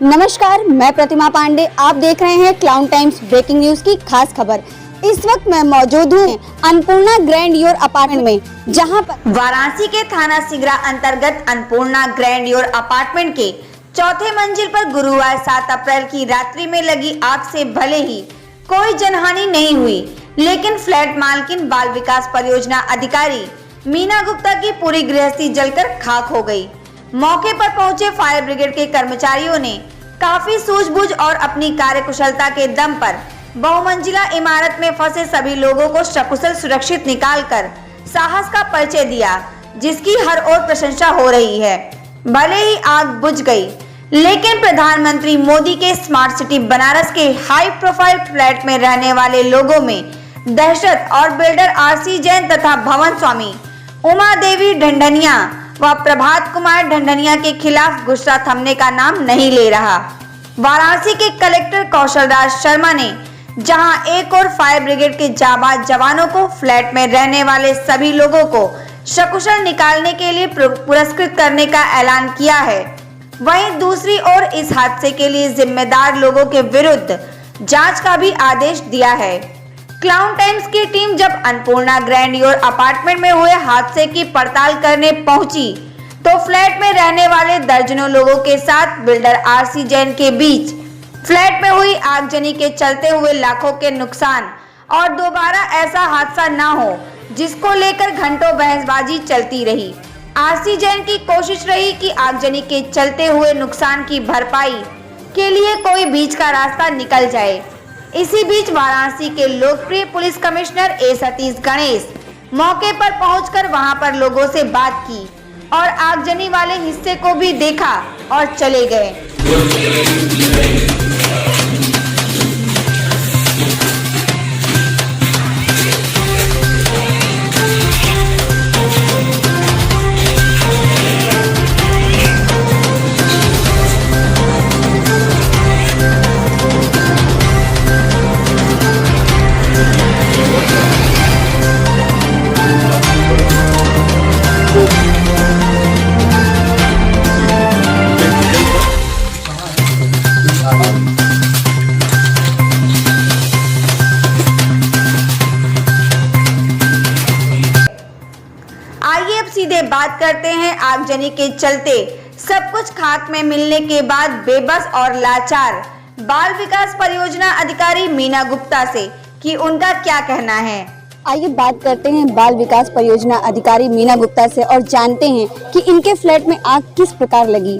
नमस्कार, मैं प्रतिमा पांडे। आप देख रहे हैं क्लाउन टाइम्स ब्रेकिंग न्यूज की खास खबर। इस वक्त मैं मौजूद हूँ अन्नपूर्णा ग्रैंड योर अपार्टमेंट में, जहां पर वाराणसी के थाना सिगरा अंतर्गत अन्नपूर्णा ग्रैंड योर अपार्टमेंट के चौथे मंजिल पर गुरुवार 7 अप्रैल की रात्रि में लगी आग से भले ही कोई जनहानि नहीं हुई, लेकिन फ्लैट मालकिन बाल विकास परियोजना अधिकारी मीना गुप्ता की पूरी गृहस्थी जलकर खाक हो गई। मौके पर पहुंचे फायर ब्रिगेड के कर्मचारियों ने काफी सूझबूझ और अपनी कार्यकुशलता के दम पर बहुमंजिला इमारत में फंसे सभी लोगों को सकुशल सुरक्षित निकालकर साहस का परिचय दिया, जिसकी हर ओर प्रशंसा हो रही है। भले ही आग बुझ गई, लेकिन प्रधानमंत्री मोदी के स्मार्ट सिटी बनारस के हाई प्रोफाइल फ्लैट में रहने वाले लोगों में दहशत और बिल्डर आरसी जैन तथा भवन स्वामी उमा देवी ढंढनिया व प्रभात कुमार ढंढनिया के खिलाफ गुस्सा थमने का नाम नहीं ले रहा। वाराणसी के कलेक्टर कौशल राज शर्मा ने जहां एक और फायर ब्रिगेड के जाबाज जवानों को फ्लैट में रहने वाले सभी लोगों को सकुशल निकालने के लिए पुरस्कृत करने का ऐलान किया है, वहीं दूसरी ओर इस हादसे के लिए जिम्मेदार लोगों के विरुद्ध जांच का भी आदेश दिया है। क्लाउन टाइम्स की टीम जब अन्नपूर्णा ग्रैंड योर अपार्टमेंट में हुए हादसे की पड़ताल करने पहुंची, तो फ्लैट में रहने वाले दर्जनों लोगों के साथ बिल्डर आरसी जैन के बीच फ्लैट में हुई आगजनी के चलते हुए लाखों के नुकसान और दोबारा ऐसा हादसा न हो, जिसको लेकर घंटों बहसबाजी चलती रही। आरसी जैन की कोशिश रही कि आगजनी के चलते हुए नुकसान की भरपाई के लिए कोई बीच का रास्ता निकल जाए। इसी बीच वाराणसी के लोकप्रिय पुलिस कमिश्नर ए सतीश गणेश मौके पर पहुंचकर वहां पर लोगों से बात की और आगजनी वाले हिस्से को भी देखा और चले गए। आइए अब सीधे बात करते हैं आगजनी के चलते सब कुछ खाक में मिलने के बाद बेबस और लाचार बाल विकास परियोजना अधिकारी मीना गुप्ता से कि उनका क्या कहना है। आइए बात करते हैं बाल विकास परियोजना अधिकारी मीना गुप्ता से और जानते हैं कि इनके फ्लैट में आग किस प्रकार लगी।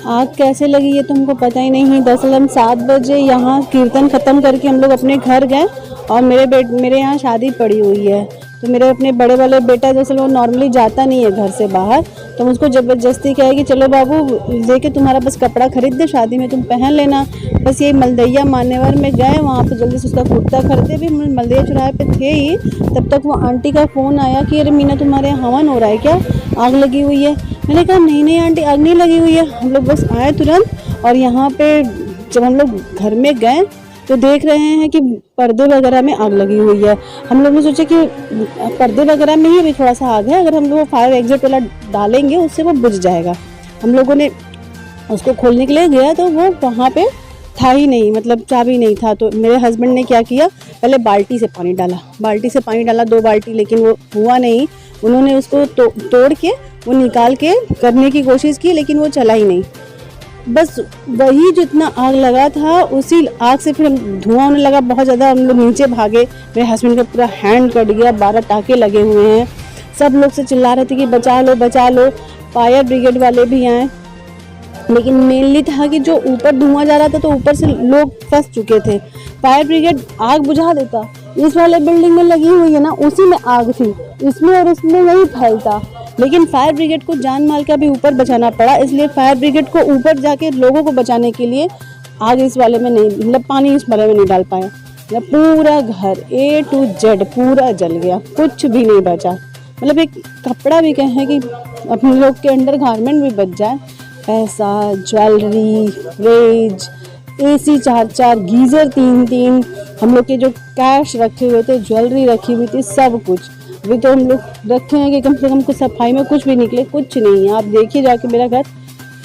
आग कैसे लगी ये तो हमको पता ही नहीं है। दरअसल हम 7 बजे यहाँ कीर्तन खत्म करके हम लोग अपने घर गए और मेरे यहाँ शादी पड़ी हुई है, तो मेरे अपने बड़े वाले बेटा दरअसल वो नॉर्मली जाता नहीं है घर से बाहर, तो हम उसको ज़बरदस्ती कहे कि चलो बाबू लेके तुम्हारा बस कपड़ा खरीद दे, शादी में तुम पहन लेना। बस ये मलदैया मान्यवर में गए, वहाँ पे जल्दी से उसका कुर्ता खरीदे। भी मलदैया चौराहे पे थे ही, तब तक वो आंटी का फ़ोन आया कि अरे मीना तुम्हारे यहाँ हवन हो रहा है क्या, आग लगी हुई है। मैंने कहा नहीं आंटी आग नहीं लगी हुई है। हम लोग बस आए तुरंत और यहाँ पे जब हम लोग घर में गए तो देख रहे हैं कि पर्दे वगैरह में आग लगी हुई है। हम लोग ने सोचा कि पर्दे वगैरह में ही अभी थोड़ा सा आग है, अगर हम लोग फायर एग्जिट वाला डालेंगे उससे वो बुझ जाएगा। हम लोगों ने उसको खोलने के लिए गया तो वो वहाँ पे था ही नहीं, मतलब चाबी नहीं था। तो मेरे हस्बैंड ने क्या किया, पहले बाल्टी से पानी डाला 2 बाल्टी, लेकिन वो हुआ नहीं। उन्होंने उसको तोड़ के वो निकाल के करने की कोशिश की, लेकिन वो चला ही नहीं। बस वही जितना आग लगा था उसी आग से फिर धुआं होने लगा बहुत ज़्यादा। हम लोग नीचे भागे, मेरे हस्बैंड का पूरा हैंड कट गया, 12 टाँके लगे हुए हैं। सब लोग से चिल्ला रहे थे कि बचा लो। फायर ब्रिगेड वाले भी आए, लेकिन मेनली था कि जो ऊपर धुआं जा रहा था तो ऊपर से लोग फंस चुके थे। फायर ब्रिगेड आग बुझा देता, इस वाले बिल्डिंग में लगी हुई है ना, उसी में आग थी, इसमें और उसमें नहीं फैलता। लेकिन फायर ब्रिगेड को जान माल का भी ऊपर बचाना पड़ा, इसलिए फायर ब्रिगेड को ऊपर जाके लोगों को बचाने के लिए आग इस वाले में नहीं, मतलब पानी इस वाले में नहीं डाल पाया। पूरा घर A to Z पूरा जल गया, कुछ भी नहीं बचा। मतलब एक कपड़ा भी कहें कि अपने लोग के अंडर गारमेंट भी बच जाए। पैसा, ज्वेलरी, फ्रिज, AC 4-4, गीज़र 3-3, हम लोग के जो कैश रखे हुए थे, ज्वेलरी रखी हुई थी, सब कुछ। अभी तो हम लोग रखे हैं कि कम से कम कुछ सफाई में कुछ भी निकले, कुछ नहीं है। आप देखिए जाके मेरा घर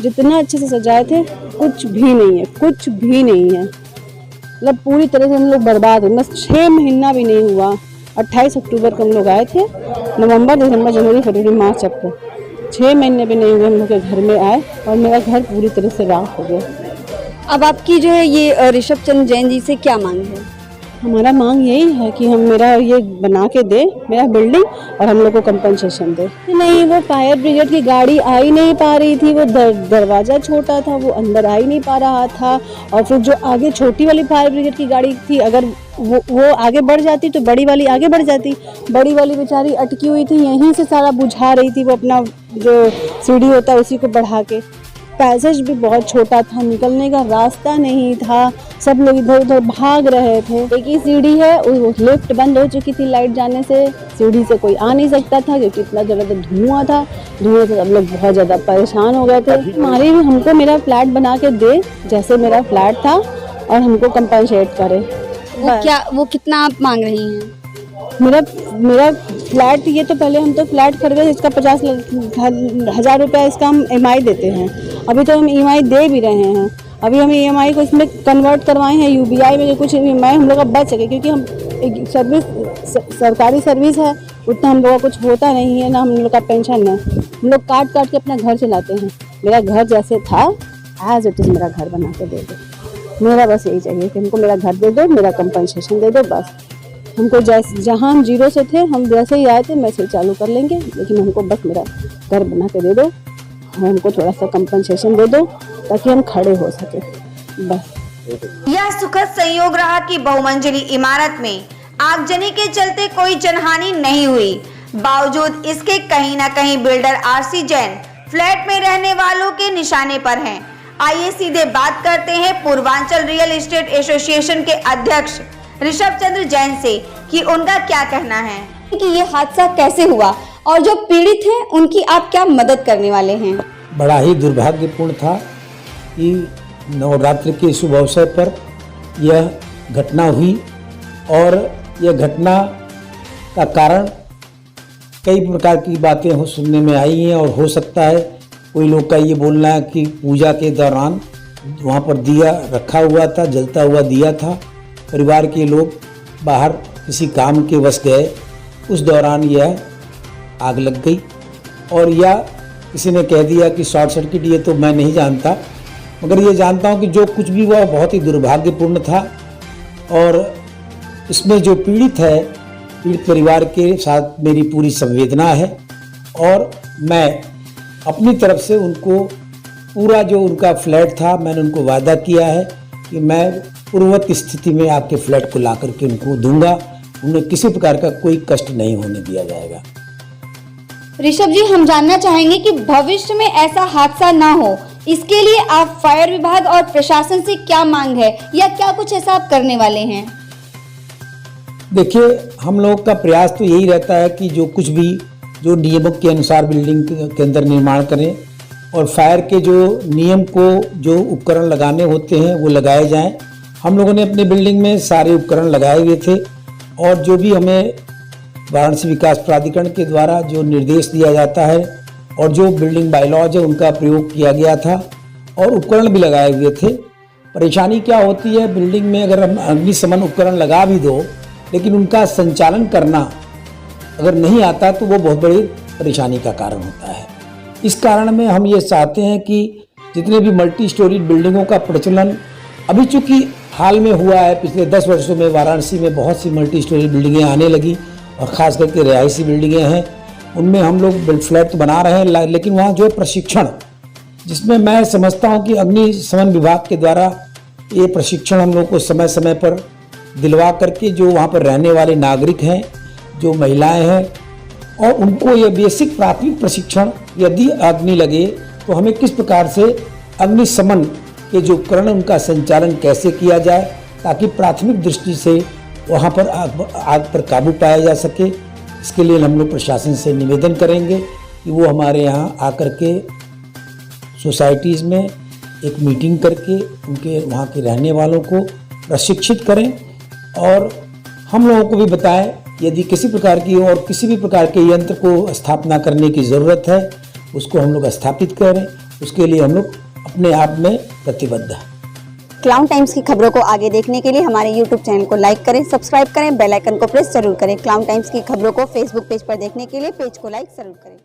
जितना अच्छे से सजाए थे कुछ भी नहीं है, कुछ भी नहीं है। मतलब पूरी तरह से हम लोग बर्बाद हो, बस 6 महीना भी नहीं हुआ। 28 अक्टूबर को हम लोग आए थे, नवंबर, दिसंबर, जनवरी, फरवरी, मार्च, अप्रैल, 6 महीने भी नहीं हुए हम लोग के घर में आए और मेरा घर पूरी तरह से राख हो गया। अब आपकी जो है ये ऋषभ चंद्र जैन जी से क्या मांग है? हमारा मांग यही है कि हम मेरा ये बना के दे मेरा बिल्डिंग और हम लोग को कंपनसेशन दे। नहीं, वो फायर ब्रिगेड की गाड़ी आ ही नहीं पा रही थी, वो दरवाज़ा छोटा था, वो अंदर आ ही नहीं पा रहा था। और फिर जो आगे छोटी वाली फायर ब्रिगेड की गाड़ी थी, अगर वो आगे बढ़ जाती तो बड़ी वाली आगे बढ़ जाती। बड़ी वाली बेचारी अटकी हुई थी, यहीं से सारा बुझा रही थी, वो अपना जो सीढ़ी होता है उसी को बढ़ा के। पैसेज भी बहुत छोटा था, निकलने का रास्ता नहीं था, सब लोग इधर उधर भाग रहे थे। एक ही सीढ़ी है, वो लिफ्ट बंद हो चुकी थी लाइट जाने से, सीढ़ी से कोई आ नहीं सकता था क्योंकि इतना ज़्यादा धुआं था। धुएं से सब लोग बहुत ज़्यादा परेशान हो गए थे। हमारे भी हमको मेरा फ्लैट बना के दे जैसे मेरा फ्लैट था और हमको कंपनसेट करे। वो कितना आप मांग रही हैं? मेरा फ्लैट, ये तो पहले हम तो फ्लैट खरीदे, इसका 50,000 रुपया इसका हम EMI देते हैं। अभी तो हम EMI दे भी रहे हैं। अभी हम EMI को इसमें कन्वर्ट करवाए हैं UBI में, जो कुछ EMI हम लोग का बच सके, क्योंकि हम एक सरकारी सर्विस है, उतना हम लोग का कुछ होता नहीं है, ना हम लोग का पेंशन है। हम लोग काट के अपना घर चलाते हैं। मेरा घर जैसे था एज इट इज़ मेरा घर बना के दे दो। मेरा बस यही चाहिए कि हमको मेरा घर दे दो, मेरा कंपनसेशन दे दो। बस हमको जहाँ हम जीरो से थे, हम जैसे ही आए थे वैसे ही चालू कर लेंगे, लेकिन हमको बस मेरा घर बना के दे दो और हमको थोड़ा सा कंपनसेशन दे दो ताकि हम खड़े हो सके, बस। यह सुखद संयोग रहा कि बहुमंजिली इमारत में आगजनी के चलते कोई जनहानि नहीं हुई। बावजूद इसके कहीं न कहीं बिल्डर RC जैन फ्लैट में रहने वालों के निशाने पर हैं। आइए सीधे बात करते हैं पूर्वांचल रियल एस्टेट एसोसिएशन के अध्यक्ष ऋषभ चंद्र जैन से कि उनका क्या कहना है कि ये हादसा कैसे हुआ और जो पीड़ित हैं उनकी आप क्या मदद करने वाले हैं। बड़ा ही दुर्भाग्यपूर्ण था कि नवरात्रि के शुभ अवसर पर यह घटना हुई और यह घटना का कारण कई प्रकार की बातें सुनने में आई हैं। और हो सकता है कोई लोग का ये बोलना है कि पूजा के दौरान वहाँ पर दिया रखा हुआ था, जलता हुआ दिया था, परिवार के लोग बाहर किसी काम के वश गए, उस दौरान यह आग लग गई। और या किसी ने कह दिया कि शॉर्ट सर्किट, ये तो मैं नहीं जानता, मगर ये जानता हूँ कि जो कुछ भी हुआ बहुत ही दुर्भाग्यपूर्ण था। और इसमें जो पीड़ित है, पीड़ित परिवार के साथ मेरी पूरी संवेदना है और मैं अपनी तरफ से उनको पूरा जो उनका फ्लैट था, मैंने उनको वादा किया है कि मैं पूर्ववत स्थिति में आपके फ्लैट को ला करके उनको दूंगा। उन्हें किसी प्रकार का कोई कष्ट नहीं होने दिया जाएगा। ऋषभ जी, हम जानना चाहेंगे कि भविष्य में ऐसा हादसा ना हो, इसके लिए आप फायर विभाग और प्रशासन से क्या मांग है या क्या कुछ ऐसा आप करने वाले हैं? देखिए, हम लोग का प्रयास तो यही रहता है कि जो कुछ भी जो नियमों के अनुसार बिल्डिंग के अंदर निर्माण करें और फायर के जो नियम को जो उपकरण लगाने होते हैं वो लगाए जाएं। हम लोगों ने अपनी बिल्डिंग में सारे उपकरण लगाए हुए थे और जो भी हमें वाराणसी विकास प्राधिकरण के द्वारा जो निर्देश दिया जाता है और जो बिल्डिंग बायलॉज है उनका प्रयोग किया गया था और उपकरण भी लगाए हुए थे। परेशानी क्या होती है, बिल्डिंग में अगर हम अग्निशमन उपकरण लगा भी दो, लेकिन उनका संचालन करना अगर नहीं आता तो वो बहुत बड़ी परेशानी का कारण होता है। इस कारण में हम ये चाहते हैं कि जितने भी मल्टी स्टोरी बिल्डिंगों का प्रचलन अभी चूँकि हाल में हुआ है, पिछले 10 वर्षों में वाराणसी में बहुत सी मल्टी स्टोरी बिल्डिंगें आने लगी और ख़ास करके रिहायशी बिल्डिंगें हैं, उनमें हम लोग फ्लैट तो बना रहे हैं, लेकिन वहाँ जो प्रशिक्षण, जिसमें मैं समझता हूँ कि अग्निशमन विभाग के द्वारा ये प्रशिक्षण हम लोग को समय समय पर दिलवा करके जो वहाँ पर रहने वाले नागरिक हैं, जो महिलाएं हैं, और उनको ये बेसिक प्राथमिक प्रशिक्षण, यदि अग्नि लगे तो हमें किस प्रकार से अग्निशमन के जो उपकरण उनका संचालन कैसे किया जाए ताकि प्राथमिक दृष्टि से वहाँ पर आग पर काबू पाया जा सके। इसके लिए हम लोग प्रशासन से निवेदन करेंगे कि वो हमारे यहाँ आकर के सोसाइटीज़ में एक मीटिंग करके उनके वहाँ के रहने वालों को प्रशिक्षित करें और हम लोगों को भी बताएं यदि किसी प्रकार की और किसी भी प्रकार के यंत्र को स्थापना करने की ज़रूरत है उसको हम लोग स्थापित करें उसके लिए हम लोग अपने आप में प्रतिबद्ध हैं। क्लाउन टाइम्स की खबरों को आगे देखने के लिए हमारे YouTube चैनल को लाइक करें, सब्सक्राइब करें, बेल आइकन को प्रेस जरूर करें। क्लाउन टाइम्स की खबरों को फेसबुक पेज पर देखने के लिए पेज को लाइक जरूर करें।